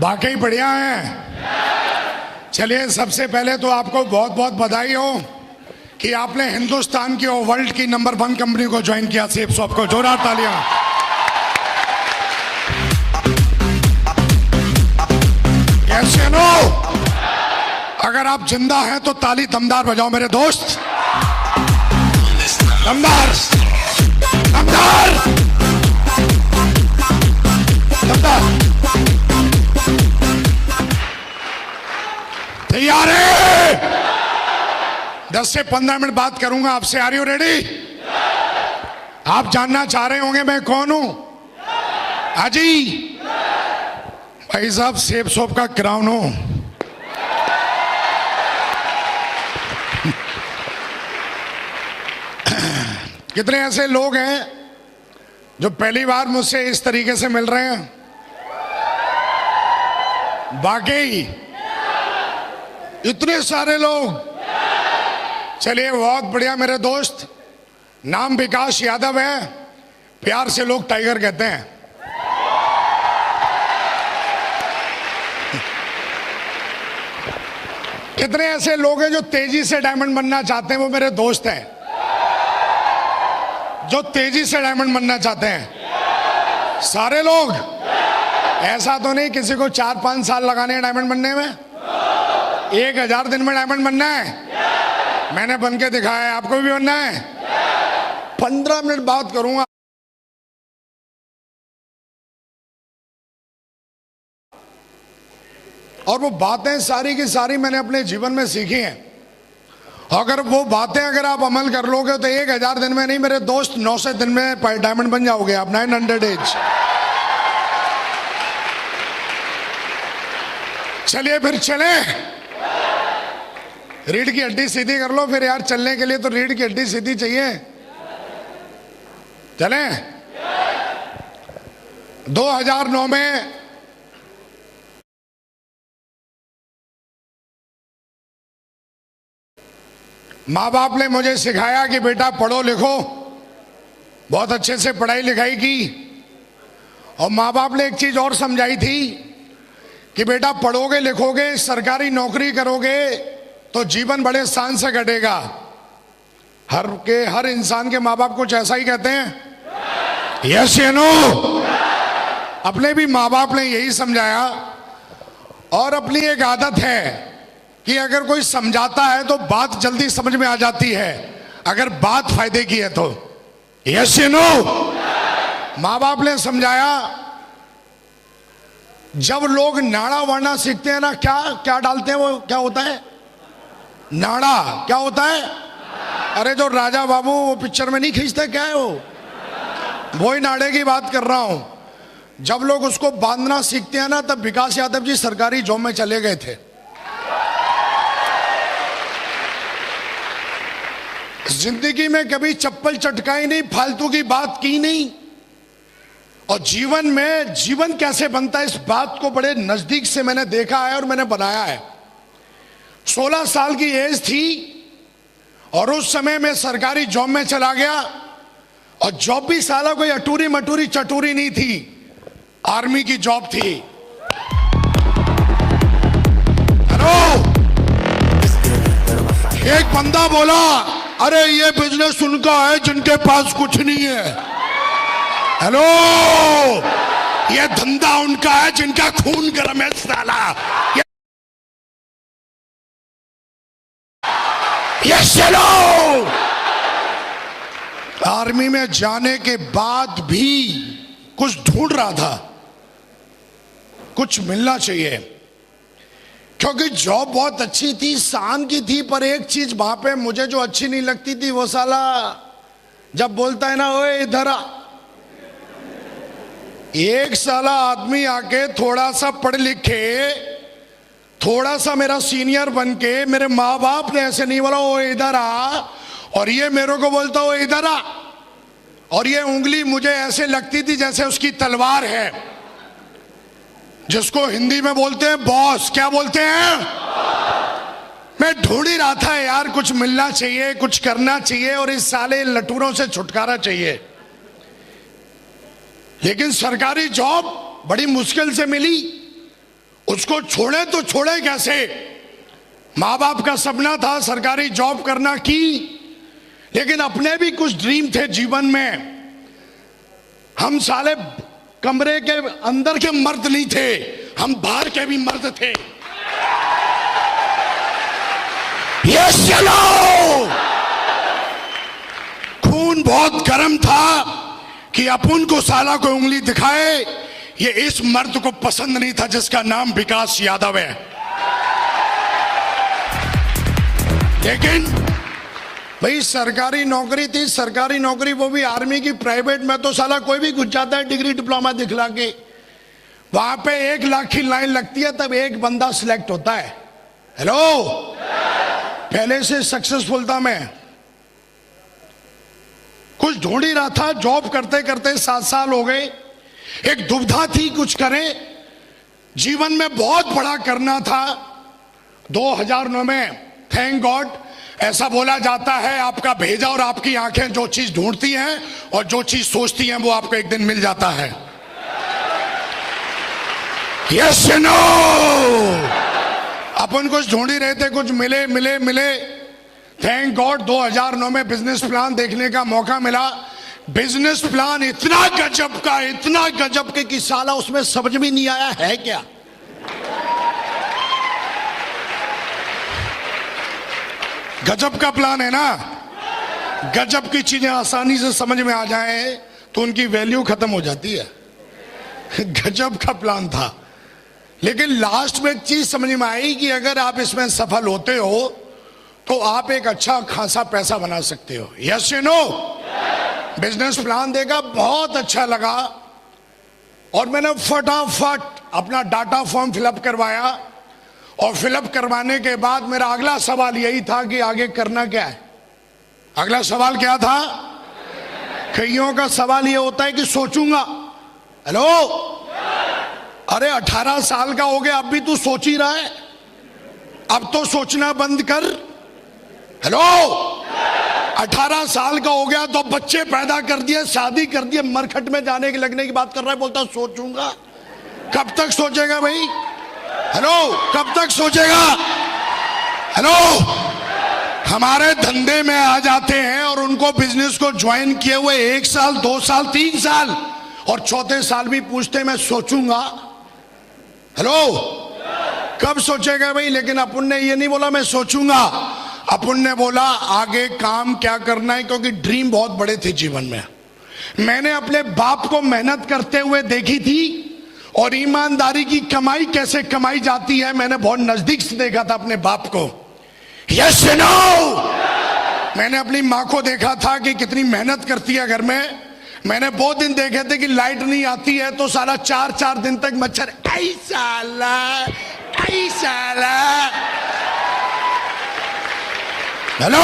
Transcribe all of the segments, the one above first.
वाकई बढ़िया है। चलिए, सबसे पहले तो आपको बहुत बहुत बधाई हो कि आपने हिंदुस्तान की और वर्ल्ड की नंबर 1 कंपनी को ज्वाइन किया, सेप शॉप को। जोरदार तालियां। कैसे नो? अगर आप जिंदा हैं तो ताली दमदार बजाओ मेरे दोस्त। दमदार दमदार दमदार। तैयार है? 10 से 15 मिनट बात करूंगा आपसे। Are you ready? आप जानना चाह रहे होंगे मैं कौन हूं? हाजी भाई साहब, सेप शॉप का क्राउन हूं। कितने ऐसे लोग हैं जो पहली बार मुझसे इस तरीके से मिल रहे हैं? वाकई इतने सारे लोग। चलिए, बहुत बढ़िया मेरे दोस्त। नाम विकास यादव है, प्यार से लोग टाइगर कहते हैं। कितने ऐसे लोग हैं जो तेजी से डायमंड बनना चाहते हैं? वो मेरे दोस्त हैं जो तेजी से डायमंड बनना चाहते हैं। सारे लोग? ऐसा तो नहीं किसी को 4-5 साल लगाने हैं डायमंड बनने में? 1000 दिन में डायमंड बनना है? मैंने बन के दिखाया है, आपको भी बनना है? 15 मिनट बात करूंगा। और वो बातें सारी की सारी मैंने अपने जीवन में सीखी हैं। अगर वो बातें अगर आप अमल कर लोगे तो 1000 दिन में नहीं मेरे दोस्त, 900 दिन में डायमंड बन जाओगे आप। 900 डेज। चलिए फिर चले। रीढ़ की हड्डी सीधी कर लो फिर यार। चलने के लिए तो रीढ़ की हड्डी सीधी चाहिए। चलें? 2009 में माँ बाप ने मुझे सिखाया कि बेटा पढ़ो लिखो। बहुत अच्छे से पढ़ाई लिखाई की। और माँ बाप ने एक चीज और समझाई थी कि बेटा पढ़ोगे लिखोगे, सरकारी नौकरी करोगे तो जीवन बड़े शान से कटेगा। हर इंसान के माँ बाप कुछ ऐसा ही कहते हैं। यस या नो? अपने भी माँ बाप ने यही समझाया। और अपनी एक आदत है कि अगर कोई समझाता है तो बात जल्दी समझ में आ जाती है, अगर बात फायदे की है तो। यस या नो? माँ बाप ने समझाया, जब लोग नाड़ा वाड़ा सीखते हैं ना, क्या क्या डालते हैं वो? क्या होता है? नाड़ा। क्या होता है? अरे जो राजा बाबू वो पिक्चर में नहीं खींचते, क्या है वो ही नाड़े की बात कर रहा हूं। जब लोग उसको बांधना सीखते हैं ना, तब विकास यादव जी सरकारी जॉब में चले गए थे। जिंदगी में कभी चप्पल चटकाई नहीं, फालतू की बात की नहीं। और जीवन में जीवन कैसे बनता है इस बात को बड़े नजदीक से मैंने देखा है और मैंने बनाया है। 16 साल की एज थी और उस समय मैं सरकारी जॉब में चला गया। और जॉब भी साला कोई अटूरी मटूरी चटूरी नहीं थी, आर्मी की जॉब थी। हेलो? एक बंदा बोला, अरे ये बिजनेस उनका है जिनके पास कुछ नहीं है। हेलो? ये धंधा उनका है जिनका खून गर्म है साला। ये चलो। आर्मी में जाने के बाद भी कुछ ढूंढ रहा था, कुछ मिलना चाहिए, क्योंकि जॉब बहुत अच्छी थी, शान की थी। पर एक चीज वहां पे मुझे जो अच्छी नहीं लगती थी, वो साला जब बोलता है ना, ओए इधर आ। एक साला आदमी आके थोड़ा सा पढ़ लिखे, थोड़ा सा मेरा सीनियर बन के, मेरे माँ बाप ने ऐसे नहीं बोला ओ इधर आ, और ये मेरे को बोलता ओ इधर आ। और ये उंगली मुझे ऐसे लगती थी जैसे उसकी तलवार है, जिसको हिंदी में बोलते हैं बॉस। क्या बोलते हैं? मैं ढूंढ ही रहा था यार, कुछ मिलना चाहिए, कुछ करना चाहिए और इस साले लटूरों से छुटकारा चाहिए। लेकिन सरकारी जॉब बड़ी मुश्किल से मिली उसको छोड़े तो छोड़े कैसे? माँ बाप का सपना था सरकारी जॉब करना की, लेकिन अपने भी कुछ ड्रीम थे जीवन में। हम साले कमरे के अंदर के मर्द नहीं थे, हम बाहर के भी मर्द थे। ये चलो खून बहुत गर्म था कि अपन को साला को उंगली दिखाए। ये इस मर्द को पसंद नहीं था जिसका नाम विकास यादव है। लेकिन भाई सरकारी नौकरी थी, सरकारी नौकरी वो भी आर्मी की, प्राइवेट में तो साला कोई भी घुस जाता है डिग्री डिप्लोमा दिखला के। वहां पे 1 लाख की लाइन लगती है, तब एक बंदा सिलेक्ट होता है। हेलो, पहले से सक्सेसफुल था मैं, कुछ ढूंढ ही रहा था, जॉब करते करते 7 साल हो गए। एक दुविधा थी कुछ करें, जीवन में बहुत बड़ा करना था। 2009 में थैंक गॉड ऐसा बोला जाता है आपका भेजा और आपकी आंखें जो चीज ढूंढती हैं और जो चीज सोचती हैं वो आपको एक दिन मिल जाता है। यस नो, अपन कुछ ढूंढ ही रहे थे, कुछ मिले मिले मिले। थैंक गॉड 2009 में बिजनेस प्लान देखने का मौका मिला। बिजनेस प्लान इतना गजब के कि साला उसमें समझ में नहीं आया है क्या। गजब का प्लान है ना, गजब की चीजें आसानी से समझ में आ जाए तो उनकी वैल्यू खत्म हो जाती है। गजब का प्लान था, लेकिन लास्ट में एक चीज समझ में आई कि अगर आप इसमें सफल होते हो तो आप एक अच्छा खासा पैसा बना सकते हो। यस या नो? बिजनेस प्लान देखा, बहुत अच्छा लगा और मैंने फटाफट अपना डाटा फॉर्म फिलअप करवाया। और फिलअप करवाने के बाद मेरा अगला सवाल यही था कि आगे करना क्या है। अगला सवाल क्या था? कईयों का सवाल ये होता है कि सोचूंगा। हेलो, अरे 18 साल का हो गया, अब भी तू सोच ही रहा है? अब तो सोचना बंद कर। हेलो, 18 साल का हो गया तो बच्चे पैदा कर दिए, शादी कर दिए, मरखट में जाने के लगने की बात कर रहा है, बोलता सोचूंगा। कब तक सोचेगा भाई? हेलो, कब तक सोचेगा? हेलो, हमारे धंधे में आ जाते हैं और उनको बिजनेस को ज्वाइन किए हुए 1 साल 2 साल 3 साल और चौथे साल भी पूछते मैं सोचूंगा। हेलो, कब सोचेगा भाई? लेकिन अपन ने ये नहीं बोला मैं सोचूंगा, अपन ने बोला आगे काम क्या करना है, क्योंकि ड्रीम बहुत बड़े थे जीवन में। मैंने अपने बाप को मेहनत करते हुए देखी थी और ईमानदारी की कमाई कैसे कमाई जाती है मैंने बहुत नजदीक से देखा था अपने बाप को। यस नो, मैंने अपनी माँ को देखा था कि कितनी मेहनत करती है घर में। मैंने बहुत दिन देखे थे कि लाइट नहीं आती है तो साला 4-4 दिन तक मच्छर ऐसा। हेलो,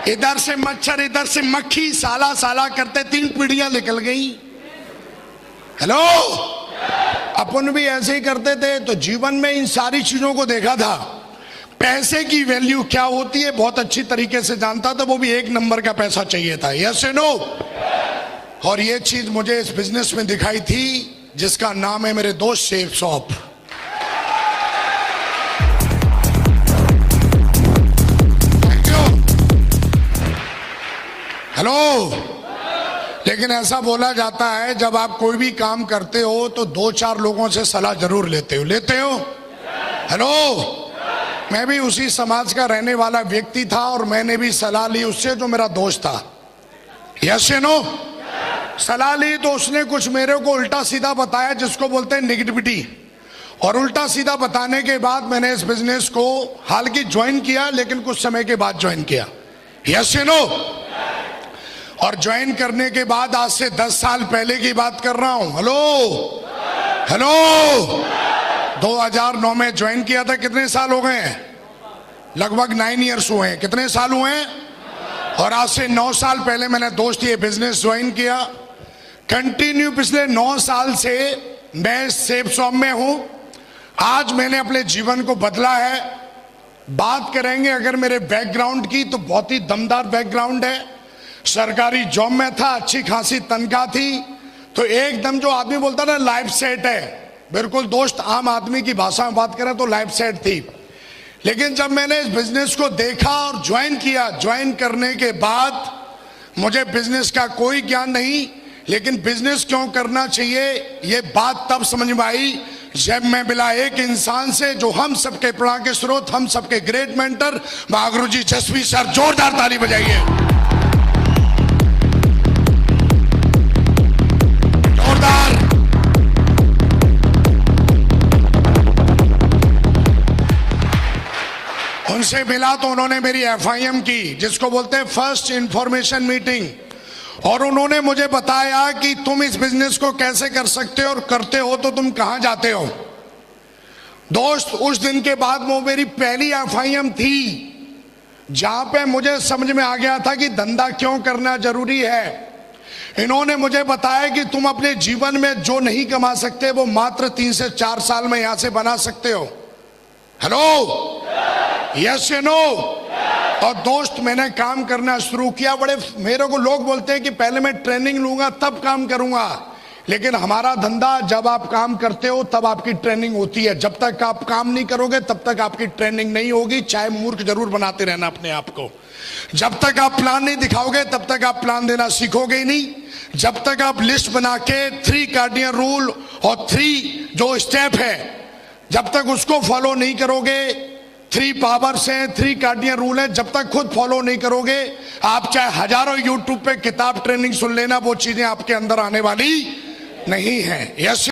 इधर से मच्छर इधर से मक्खी, साला करते 3 पीढ़ियां निकल गई। हेलो, अपन भी ऐसे ही करते थे। तो जीवन में इन सारी चीजों को देखा था। पैसे की वैल्यू क्या होती है बहुत अच्छी तरीके से जानता था, वो भी 1 नंबर का पैसा चाहिए था। यस या नो? और ये चीज मुझे इस बिजनेस में दिखाई थी जिसका नाम है मेरे दोस्त शेफ शॉप। हेलो, लेकिन ऐसा बोला जाता है जब आप कोई भी काम करते हो तो 2-4 लोगों से सलाह जरूर लेते हो। हेलो, मैं भी उसी समाज का रहने वाला व्यक्ति था और मैंने भी सलाह ली उससे जो मेरा दोस्त था। यस या नो? सलाह ली तो उसने कुछ मेरे को उल्टा सीधा बताया जिसको बोलते हैं नेगेटिविटी। और उल्टा सीधा बताने के बाद मैंने इस बिजनेस को हालांकि ज्वाइन किया, लेकिन कुछ समय के बाद ज्वाइन किया। यस या नो? और ज्वाइन करने के बाद आज से 10 साल पहले की बात कर रहा हूं। हेलो, 2009 में ज्वाइन किया था। कितने साल हो गए हैं? लगभग 9 इयर्स हुए हैं। कितने साल हुए हैं? और आज से 9 साल पहले मैंने दोस्त ये बिजनेस ज्वाइन किया। कंटिन्यू पिछले 9 साल से मैं सेफ शॉप में हूं। आज मैंने अपने जीवन को बदला है। बात करेंगे अगर मेरे बैकग्राउंड की तो बहुत ही दमदार बैकग्राउंड है। सरकारी जॉब में था, अच्छी खासी तनख्वाह थी, तो एकदम जो आदमी बोलता ना लाइफ सेट है, बिल्कुल दोस्त, आम आदमी की भाषा में बात करें तो लाइफ सेट थी। लेकिन जब मैंने इस बिजनेस को देखा और ज्वाइन किया, ज्वाइन करने के बाद मुझे बिजनेस का कोई ज्ञान नहीं, लेकिन बिजनेस क्यों करना चाहिए ये बात तब समझ में आई जब मैं मिला एक इंसान से जो हम सबके प्रेरणा के स्रोत, हम सबके ग्रेट मेंटर महागुरु जी जसवी सर। जोरदार ताली बजाइए। जोरदार। उनसे मिला तो उन्होंने मेरी FIM की, जिसको बोलते हैं फर्स्ट इंफॉर्मेशन मीटिंग, और उन्होंने मुझे बताया कि तुम इस बिजनेस को कैसे कर सकते हो और करते हो तो तुम कहां जाते हो। दोस्त, उस दिन के बाद वो मेरी पहली FIM थी जहां पे मुझे समझ में आ गया था कि धंधा क्यों करना जरूरी है। इन्होंने मुझे बताया कि तुम अपने जीवन में जो नहीं कमा सकते वो मात्र 3 से 4 साल में यहां से बना सकते हो। हेलो, यस या नो? और दोस्त, मैंने काम करना शुरू किया। बड़े मेरे को लोग बोलते हैं कि पहले मैं ट्रेनिंग लूंगा तब काम करूंगा, लेकिन हमारा धंधा जब आप काम करते हो तब आपकी ट्रेनिंग होती है। जब तक आप काम नहीं करोगे तब तक आपकी ट्रेनिंग नहीं होगी, चाहे मूर्ख जरूर बनाते रहना अपने आप को। जब तक आप प्लान नहीं दिखाओगे तब तक आप प्लान देना सीखोगे ही नहीं। जब तक आप लिस्ट बना के 3 कार्डिनल रूल और 3 जो स्टेप है, जब तक उसको फॉलो नहीं करोगे, 3 पावर्स हैं, 3 कार्डिनल रूल है, जब तक खुद फॉलो नहीं करोगे, आप चाहे हजारों यूट्यूब पे किताब ट्रेनिंग सुन लेना, वो चीजें आपके अंदर आने वाली नहीं है। यस